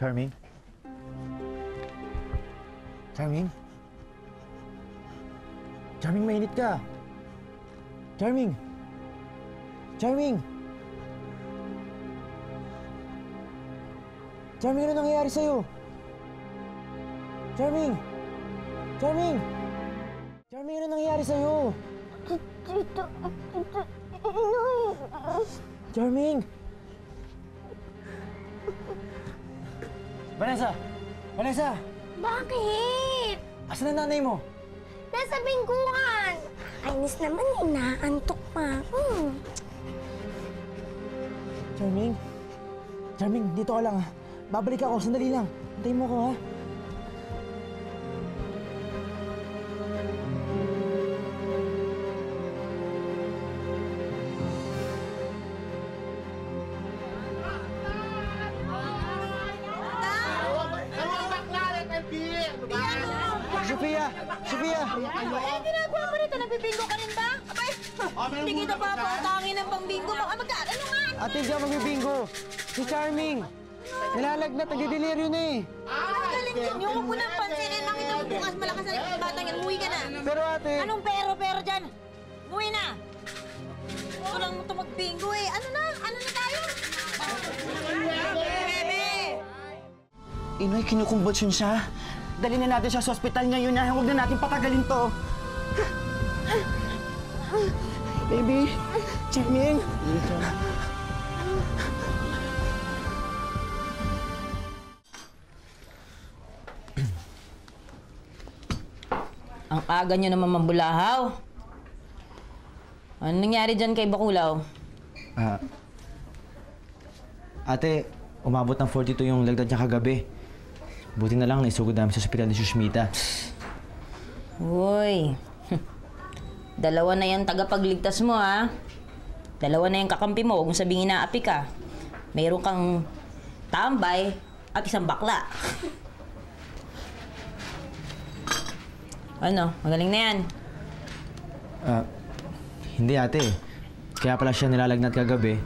Charming? Charming? Charming, mainit ka! Charming! Charming! Charming, ano nangyayari sa'yo? Charming! Charming! Charming, ano nangyayari sa'yo? Tito Inoy! Charming! Vanessa! Vanessa! Bakit? Asan ang nanay mo? Nasa bingguan! Ayos naman, inaantok pa ako. Charming? Charming, dito ka lang ha. Babalik ako, sandali lang. Antayin mo ko ha. Sophia! Sophia! Ano ginagawa mo rito? Nagbibingo ka rin ba? Abay, hindi kita pa pautangin ng pambingo mo. Ano nga? Ate, di ako magbibingo. Si Charming. Nilalagnat, nagdideliryo na eh. Galing yun. Yung huwag mo nang pansinin. Nakita mo bukas malakas na yung batang yan. Umuwi ka na. Pero ate... Anong pero dyan? Umuwi na. Gusto lang mo ito magbingo eh. Ano na? Ano na tayo? Bebe! Inoy, kinukumbulsyon siya. Dali na natin siya sa ospital ngayon na. Huwag na natin patagalin to. Baby, Charming. Ang aga nyo naman mambulahaw. Ano nangyari dyan kay Bakulaw? Ate, umabot ng 42 yung lagdad niya kagabi. Buti na lang naisugod namin sa ospital ni Sushmita. Uy, dalawa na yung tagapagligtas mo, ha? Dalawa na yung kakampi mo. Huwag mo sabihing inaapi ka. Mayroon kang tambay at isang bakla. Ano? Magaling na yan. Hindi ate. Kaya pala siya nilalagnat kagabi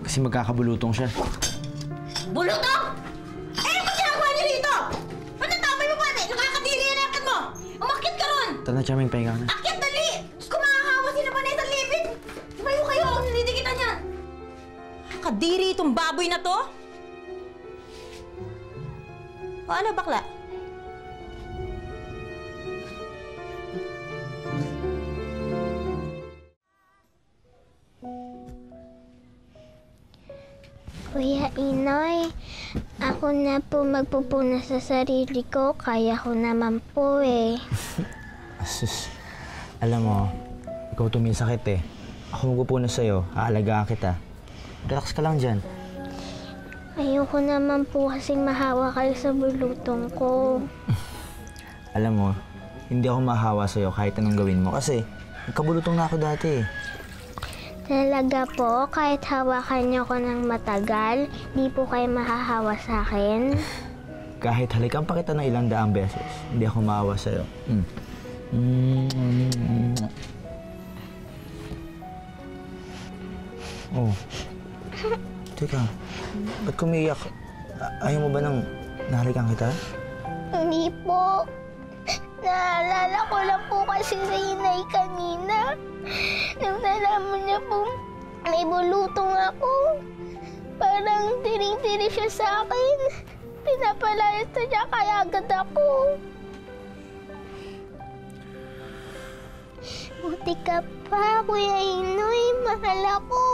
kasi magkakabulutong siya. Bulutong! Eh, ano ba ginagawa niyo rito? Ba't natamay mo pa, ate? Nakakadiri yan akit mo! Umakit ka ron! Tara na, Charming, pahinga ka na. Akit, dali! Diyos ko, makakawa sila pa na isang lipid! Tumayo kayo, ako nadidikitan niyan! Nakakadiri itong baboy na to? O ano, bakla? Kuya Inoy, ako na po magpupuna sa sarili ko. Kaya ko naman po eh. Asus, alam mo, ikaw tumingin sakit eh. Ako magpupuna sa'yo, aalagaan kita. Relax ka lang dyan. Ayoko naman po kasing mahawa kayo sa bulutong ko. Alam mo, hindi ako mahawa sa'yo kahit anong gawin mo kasi nagkabulutong na ako dati eh. Talaga po, kahit hawakan niyo ko ng matagal, di po kayo mahahawa sa akin. Kahit halikan pa kita ng ilang daang beses, hindi ako maawa sa'yo. Oh. Teka, ba't kumiiyak? Ayaw mo ba nang nahalikan kita? Hindi po. Naalala ko lang po kasi si Inay kanina. Nung nalaman niya po, may bulutong ako. Parang tiring-tiri siya sa akin. Pinapalayas na niya kaya agad ako. Buti ka pa, Kuya Inoy. Mahal ako.